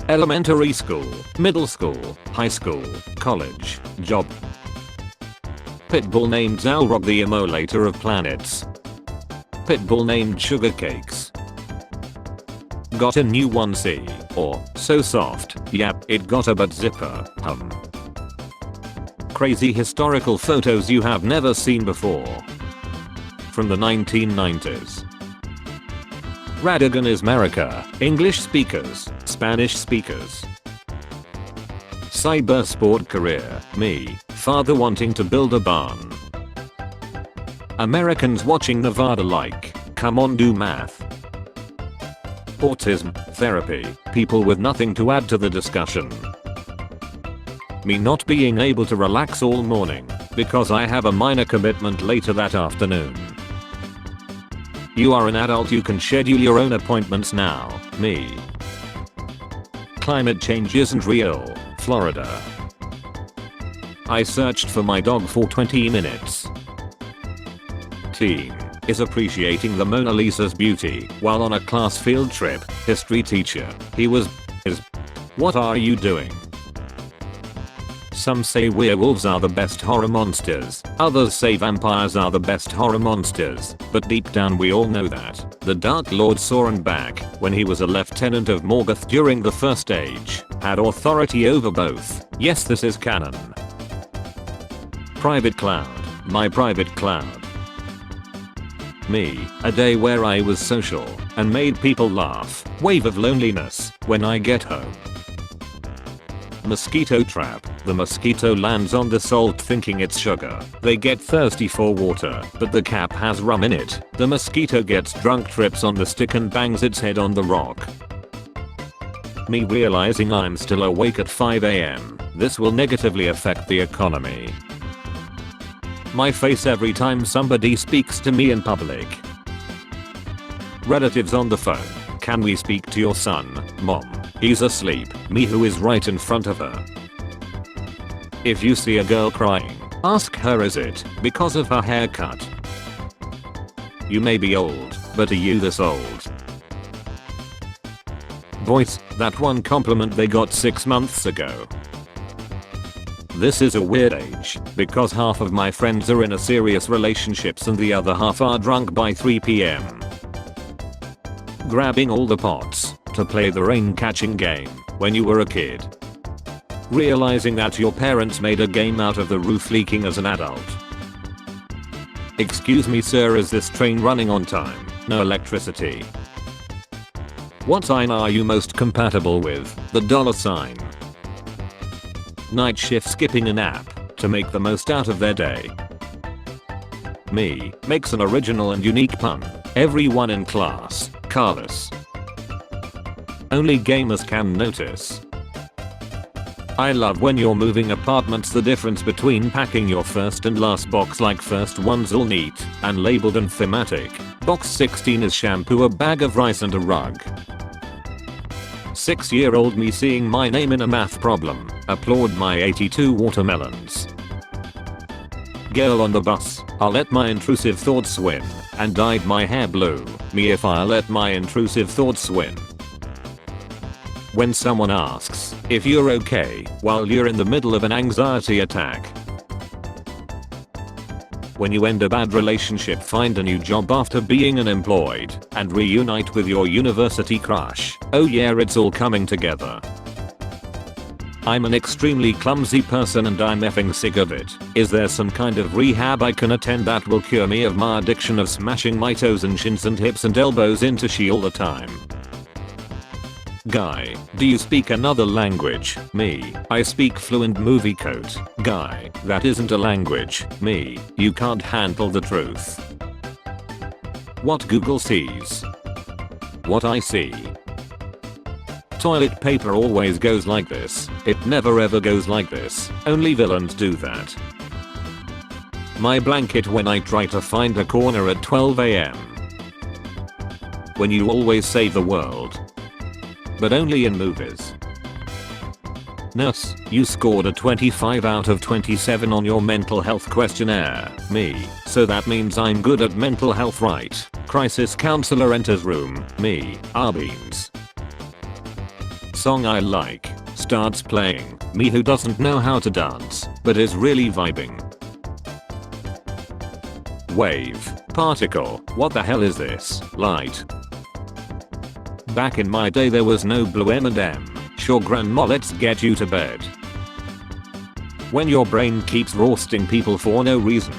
Elementary school, middle school, high school, college, job. Pitbull named Zalrog the emulator of planets. Pitbull named sugar cakes. Got a new 1C, or so soft, yep, it got a butt zipper, Crazy historical photos you have never seen before. From the 1990s. Radigan is America, English speakers, Spanish speakers. Cyber sport career, me, father wanting to build a barn. Americans watching Nevada like, come on do math. Autism, therapy, people with nothing to add to the discussion. Me not being able to relax all morning, because I have a minor commitment later that afternoon. You are an adult, you can schedule your own appointments now, me. Climate change isn't real, Florida. I searched for my dog for 20 minutes. Teen is appreciating the Mona Lisa's beauty while on a class field trip. History teacher, he was his. What are you doing? Some say werewolves are the best horror monsters, others say vampires are the best horror monsters, but deep down we all know that the Dark Lord Sauron back when he was a lieutenant of Morgoth during the First Age had authority over both. Yes, this is canon. Private cloud, my private cloud. Me, a day where I was social and made people laugh, wave of loneliness when I get home. Mosquito trap. The mosquito lands on the salt thinking it's sugar. They get thirsty for water, but the cap has rum in it. The mosquito gets drunk, trips on the stick and bangs its head on the rock. Me realizing I'm still awake at 5 AM. This will negatively affect the economy. My face every time somebody speaks to me in public. Relatives on the phone. Can we speak to your son, mom? He's asleep. Me who is right in front of her. If you see a girl crying, ask her, is it because of her haircut? You may be old, but are you this old? Voice, that one compliment they got 6 months ago. This is a weird age, because half of my friends are in a serious relationships and the other half are drunk by 3 PM. Grabbing all the pots to play the rain catching game when you were a kid. Realizing that your parents made a game out of the roof leaking as an adult. Excuse me sir, is this train running on time? No electricity. What sign are you most compatible with? The $sign. Night shift skipping a nap to make the most out of their day. Me makes an original and unique pun. Everyone in class, carless. Only gamers can notice. I love when you're moving apartments, the difference between packing your first and last box, like first one's all neat and labeled and thematic. Box 16 is shampoo, a bag of rice and a rug. 6-year-old me seeing my name in a math problem. Applaud my 82 watermelons. Girl on the bus, I'll let my intrusive thoughts win. And dyed my hair blue. Me if I let my intrusive thoughts win. When someone asks if you're okay while you're in the middle of an anxiety attack. When you end a bad relationship, find a new job after being unemployed, and reunite with your university crush. Oh yeah, it's all coming together. I'm an extremely clumsy person and I'm effing sick of it. Is there some kind of rehab I can attend that will cure me of my addiction of smashing my toes and shins and hips and elbows into she all the time? Guy, do you speak another language? Me, I speak fluent movie code. Guy, that isn't a language. Me, you can't handle the truth. What Google sees. What I see. Toilet paper always goes like this. It never ever goes like this. Only villains do that. My blanket when I try to find a corner at 12 AM. When you always save the world. But only in movies. Nurse, you scored a 25 out of 27 on your mental health questionnaire. Me, so that means I'm good at mental health, right? Crisis counselor enters room. Me, beans. song I like starts playing. Me who doesn't know how to dance, but is really vibing. Wave. Particle. What the hell is this? Light. Back in my day there was no blue M&M. Sure grandma, let's get you to bed. When your brain keeps roasting people for no reason.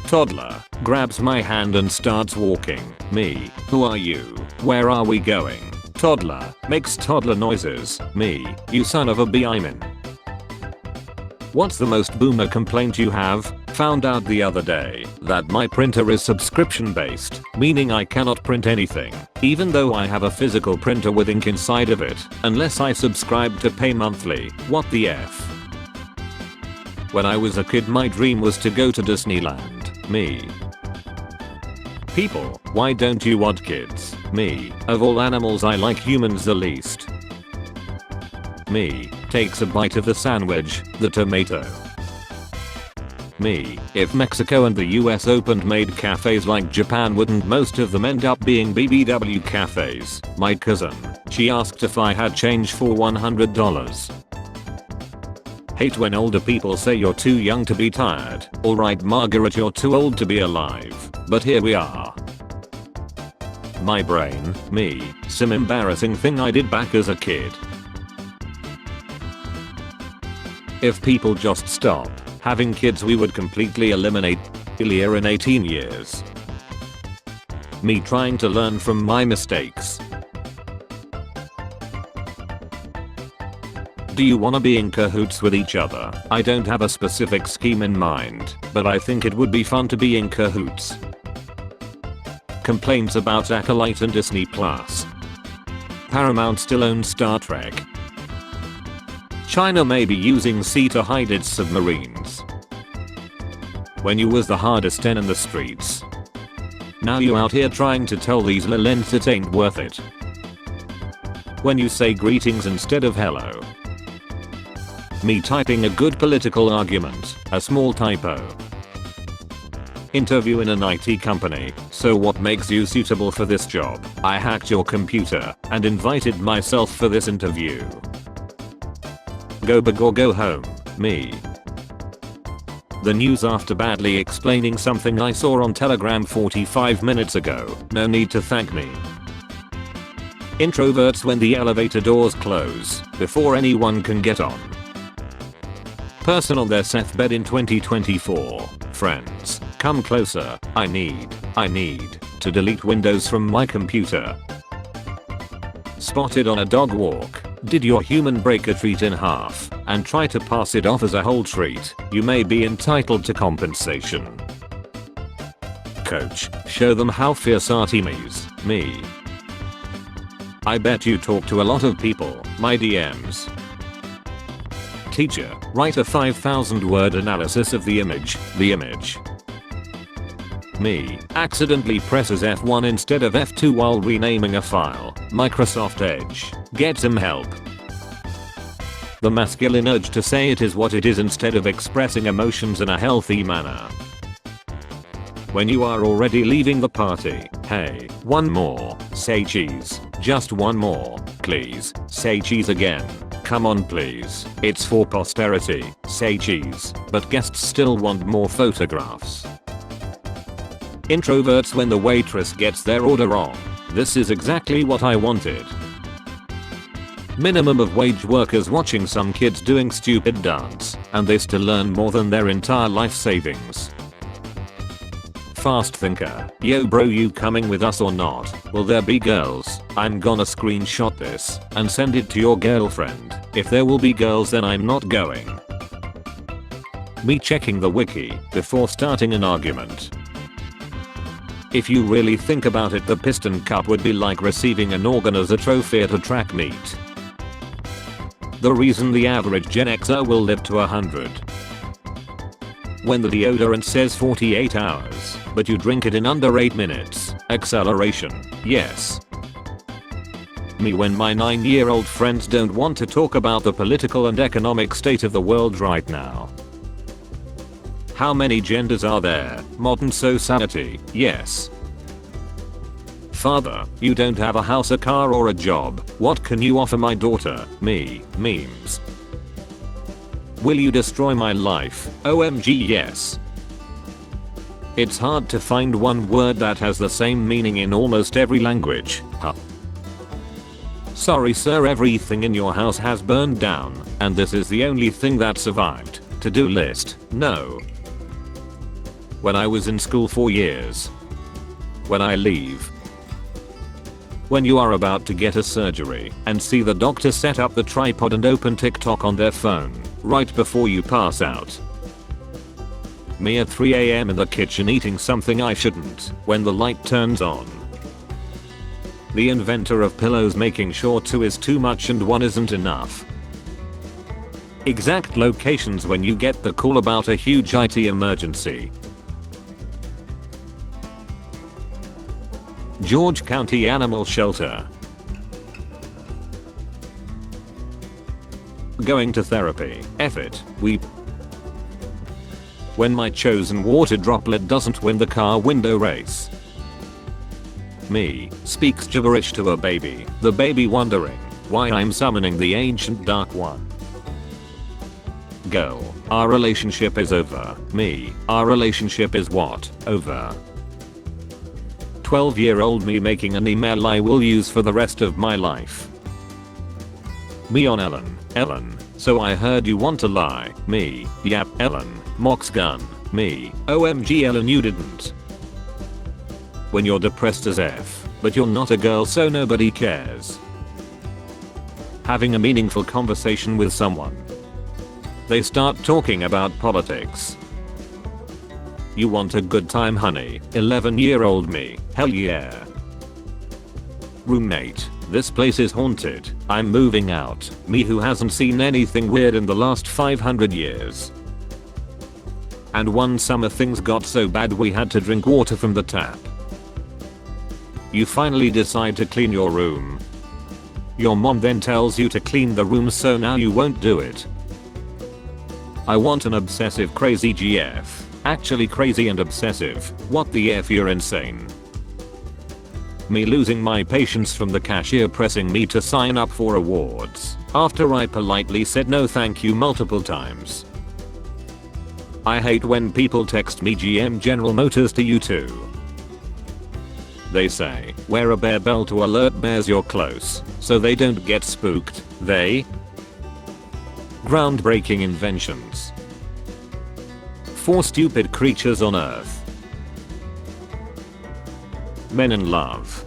Toddler. Grabs my hand and starts walking. Me. Who are you? Where are we going? Toddler. Makes toddler noises. Me. You son of a b, I'm in. What's the most boomer complaint you have? Found out the other day that my printer is subscription based, meaning I cannot print anything, even though I have a physical printer with ink inside of it, unless I subscribe to pay monthly. What the F? When I was a kid my dream was to go to Disneyland. Me. People, why don't you want kids? Me. Of all animals I like humans the least. Me. Takes a bite of the sandwich, the tomato. Me. If Mexico and the US opened maid cafes like Japan, wouldn't most of them end up being BBW cafes? My cousin. She asked if I had change for $100. Hate when older people say you're too young to be tired. Alright Margaret, you're too old to be alive. But here we are. My brain. Me. Some embarrassing thing I did back as a kid. If people just stop having kids we would completely eliminate failure in 18 years. Me trying to learn from my mistakes. Do you wanna be in cahoots with each other? I don't have a specific scheme in mind, but I think it would be fun to be in cahoots. Complaints about Acolyte and Disney Plus. Paramount still owns Star Trek. China may be using sea to hide its submarines. When you was the hardest 10 in the streets. Now you out here trying to tell these lilens it ain't worth it. When you say greetings instead of hello. Me typing a good political argument, a small typo. Interview in an IT company. So what makes you suitable for this job? I hacked your computer and invited myself for this interview. Go big or go home. Me. The news after badly explaining something I saw on Telegram 45 minutes ago. No need to thank me. Introverts when the elevator doors close before anyone can get on. Person on their Seth bed in 2024. Friends, come closer. I need to delete Windows from my computer. Spotted on a dog walk. Did your human break a treat in half and try to pass it off as a whole treat? You may be entitled to compensation. Coach, show them how fierce our team is. Me. I bet you talk to a lot of people. My DMs. Teacher, write a 5,000 word analysis of the image. Me. Accidentally presses F1 instead of F2 while renaming a file. Microsoft Edge. Get some help. The masculine urge to say it is what it is instead of expressing emotions in a healthy manner. When you are already leaving the party. Hey, one more. Say cheese. Just one more. Please. Say cheese again. Come on please. It's for posterity. Say cheese. But guests still want more photographs. Introverts when the waitress gets their order wrong. This is exactly what I wanted. Minimum of wage workers watching some kids doing stupid dance, and they still earn more than their entire life savings. Fast thinker. Yo bro, you coming with us or not? Will there be girls? I'm gonna screenshot this and send it to your girlfriend. If there will be girls then I'm not going. Me checking the wiki before starting an argument. If you really think about it, the Piston Cup would be like receiving an organ as a trophy at a track meet. The reason the average Gen Xer will live to 100. When the deodorant says 48 hours, but you drink it in under 8 minutes. Acceleration. Yes. Me when my 9-year-old friends don't want to talk about the political and economic state of the world right now. How many genders are there? Modern society. Yes. Father, you don't have a house, a car or a job. What can you offer my daughter? Me. Memes. Will you destroy my life? OMG yes. It's hard to find one word that has the same meaning in almost every language. Huh. Sorry sir, everything in your house has burned down, and this is the only thing that survived. To-do list, no. When I was in school 4 years. When I leave. When you are about to get a surgery and see the doctor set up the tripod and open TikTok on their phone, right before you pass out. Me at 3 AM in the kitchen eating something I shouldn't when the light turns on. The inventor of pillows making sure 2 is too much and 1 isn't enough. Exact locations when you get the call about a huge IT emergency. George County Animal Shelter. Going to therapy. F it. Weep. When my chosen water droplet doesn't win the car window race. Me speaks gibberish to a baby, the baby wondering why I'm summoning the ancient dark one. Girl, our relationship is over. Me, our relationship is what? Over. 12-year-old me making an email I will use for the rest of my life. Me on Ellen. Ellen, so I heard you want to lie. Me, yap. Ellen, Mox gun. Me, OMG Ellen you didn't. When you're depressed as F, but you're not a girl so nobody cares. Having a meaningful conversation with someone. They start talking about politics. You want a good time honey, 11-year-old me, hell yeah. Roommate, this place is haunted, I'm moving out, me who hasn't seen anything weird in the last 500 years. And one summer things got so bad we had to drink water from the tap. You finally decide to clean your room. Your mom then tells you to clean the room so now you won't do it. I want an obsessive crazy GF. Actually crazy and obsessive, what the F you're insane. Me losing my patience from the cashier pressing me to sign up for awards, after I politely said no thank you multiple times. I hate when people text me GM General Motors to you too. They say, wear a bear bell to alert bears you're close, so they don't get spooked, they? Groundbreaking inventions. 4 stupid creatures on Earth. Men in love.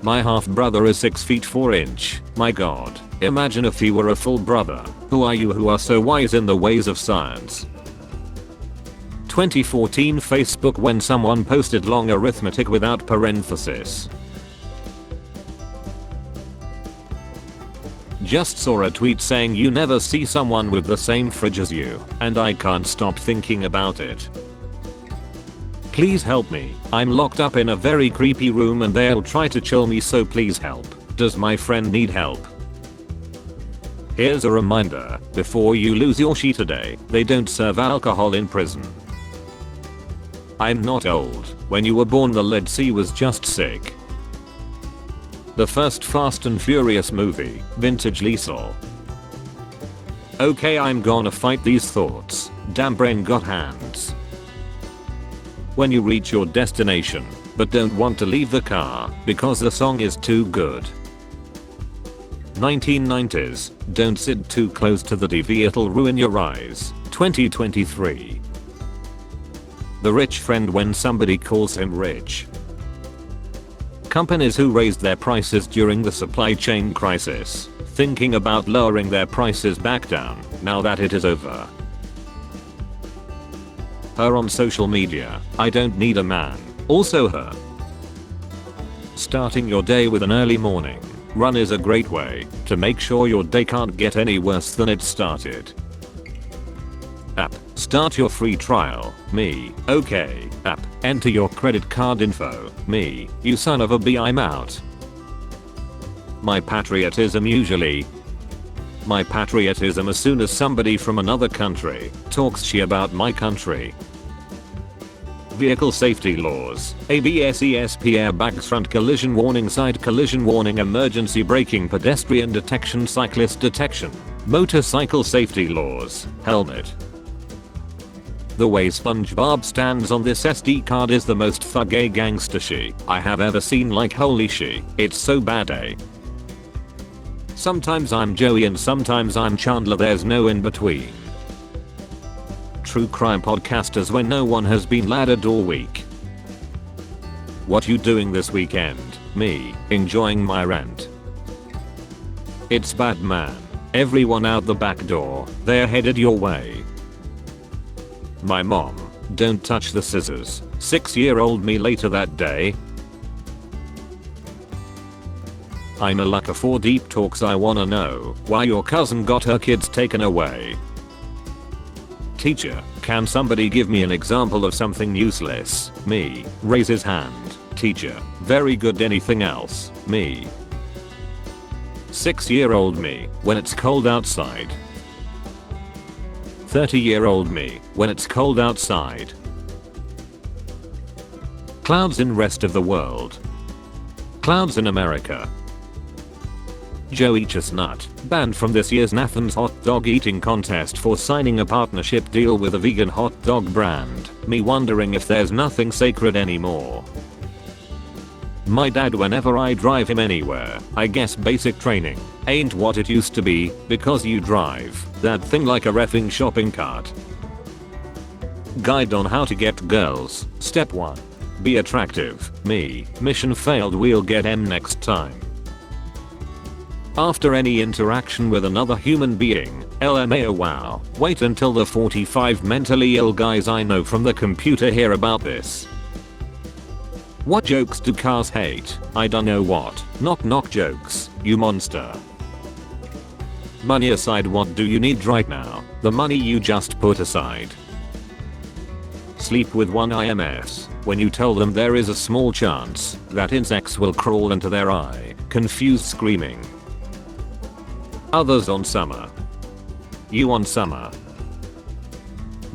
My half brother is 6 feet 4 inch. My god, imagine if he were a full brother. Who are you who are so wise in the ways of science? 2014 Facebook when someone posted long arithmetic without parenthesis. Just saw a tweet saying you never see someone with the same fridge as you, and I can't stop thinking about it. Please help me, I'm locked up in a very creepy room and they'll try to chill me so please help. Does my friend need help? Here's a reminder, before you lose your shit today, they don't serve alcohol in prison. I'm not old, when you were born the Lead Sea was just sick. The first Fast and Furious movie, Vintage Lethal. Okay, I'm gonna fight these thoughts, damn brain got hands. When you reach your destination, but don't want to leave the car, because the song is too good. 1990s, don't sit too close to the TV it'll ruin your eyes, 2023. The rich friend when somebody calls him rich. Companies who raised their prices during the supply chain crisis, thinking about lowering their prices back down, now that it is over. Her on social media, I don't need a man, also her. Starting your day with an early morning run is a great way to make sure your day can't get any worse than it started. App, start your free trial, me, okay, app, enter your credit card info, me, you son of a b I'm out. My patriotism as soon as somebody from another country talks shit about my country. Vehicle safety laws. ABS, ESP, airbags, front collision warning, side collision warning, emergency braking, pedestrian detection, cyclist detection. Motorcycle safety laws. Helmet. The way SpongeBob stands on this SD card is the most thuggy gangster shit I have ever seen, like holy shit, it's so bad Sometimes I'm Joey and sometimes I'm Chandler, there's no in between. True crime podcasters when no one has been laddered all week. What you doing this weekend? Me, enjoying my rent. It's bad, man. Everyone out the back door, they're headed your way. My mom, don't touch the scissors. 6-year-old me later that day. I'm a lucker for deep talks. I wanna know why your cousin got her kids taken away. Teacher, can somebody give me an example of something useless? Me, raise his hand. Teacher, very good. Anything else? Me. 6-year-old me, when it's cold outside. 30-year-old me, when it's cold outside. Clouds in rest of the world. Clouds in America. Joey Chestnut, banned from this year's Nathan's hot dog eating contest for signing a partnership deal with a vegan hot dog brand. Me wondering if there's nothing sacred anymore. My dad, whenever I drive him anywhere, I guess basic training ain't what it used to be, because you drive that thing like a reffing shopping cart. Guide on how to get girls. Step 1. Be attractive. Me, mission failed, we'll get M next time. After any interaction with another human being, LMAO wow, wait until the 45 mentally ill guys I know from the computer hear about this. What jokes do cars hate? I don't know what. Knock knock jokes, you monster. Money aside, what do you need right now? The money you just put aside. Sleep with one IMS. When you tell them there is a small chance that insects will crawl into their eye, confused screaming. Others on summer. You on summer.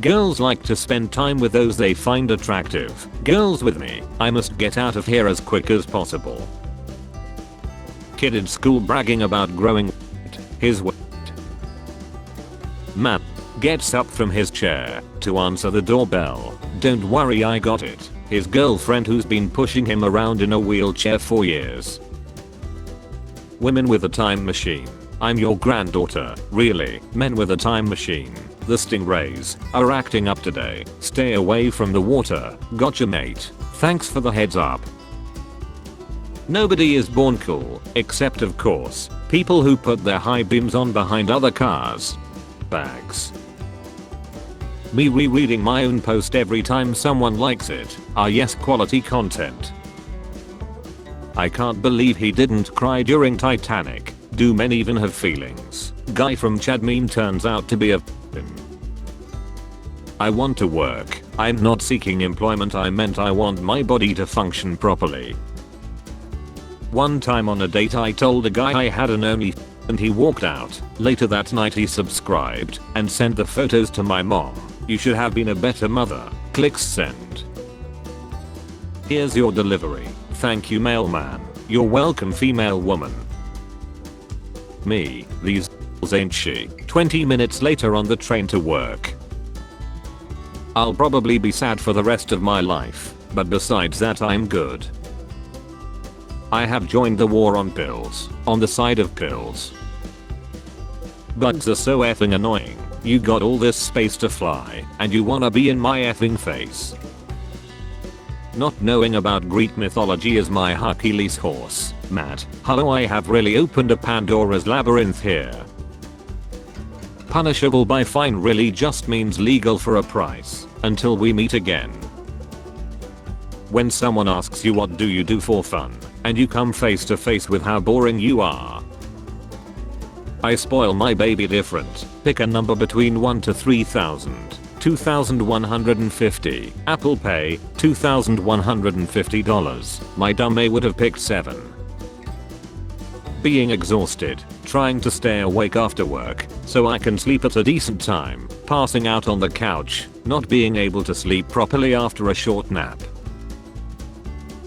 Girls like to spend time with those they find attractive. Girls with me, I must get out of here as quick as possible. Kid in school bragging about growing his weight. Man gets up from his chair to answer the doorbell. Don't worry, I got it. His girlfriend who's been pushing him around in a wheelchair for years. Women with a time machine. I'm your granddaughter, really. Men with a time machine. The stingrays are acting up today. Stay away from the water. Gotcha, mate. Thanks for the heads up. Nobody is born cool, except of course, people who put their high beams on behind other cars. Bags. Me rereading my own post every time someone likes it. Ah yes, quality content. I can't believe he didn't cry during Titanic. Do men even have feelings? Guy from Chad meme turns out to be a I want to work. I'm not seeking employment, I meant I want my body to function properly. One time on a date I told a guy I had an only and he walked out. Later that night he subscribed and sent the photos to my mom. You should have been a better mother. Clicks send. Here's your delivery. Thank you, mailman. You're welcome, female woman. Me, these ain't she. 20 minutes later on the train to work. I'll probably be sad for the rest of my life, but besides that I'm good. I have joined the war on pills, on the side of pills. Bugs are so effing annoying. You got all this space to fly, and you wanna be in my effing face. Not knowing about Greek mythology is my Achilles horse. Matt, hello, I have really opened a Pandora's labyrinth here. Punishable by fine really just means legal for a price, until we meet again. When someone asks you what do you do for fun, and you come face to face with how boring you are. I spoil my baby different. Pick a number between 1 to 3,000. 2,150. Apple Pay, $2,150. My dumb A would have picked 7. being exhausted, trying to stay awake after work so I can sleep at a decent time, passing out on the couch, not being able to sleep properly after a short nap.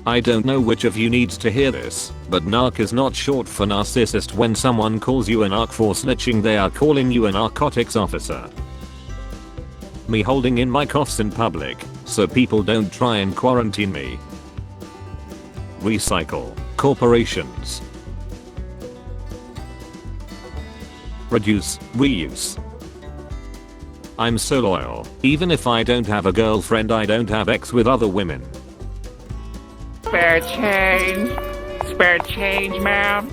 I don't know which of you needs to hear this, but narc is not short for narcissist. When someone calls you a narc for snitching, they are calling you a narcotics officer. Me holding in my coughs in public so people don't try and quarantine me. Recycle corporations. Reduce, reuse. I'm so loyal. Even if I don't have a girlfriend, I don't have sex with other women. Spare change. Spare change, ma'am.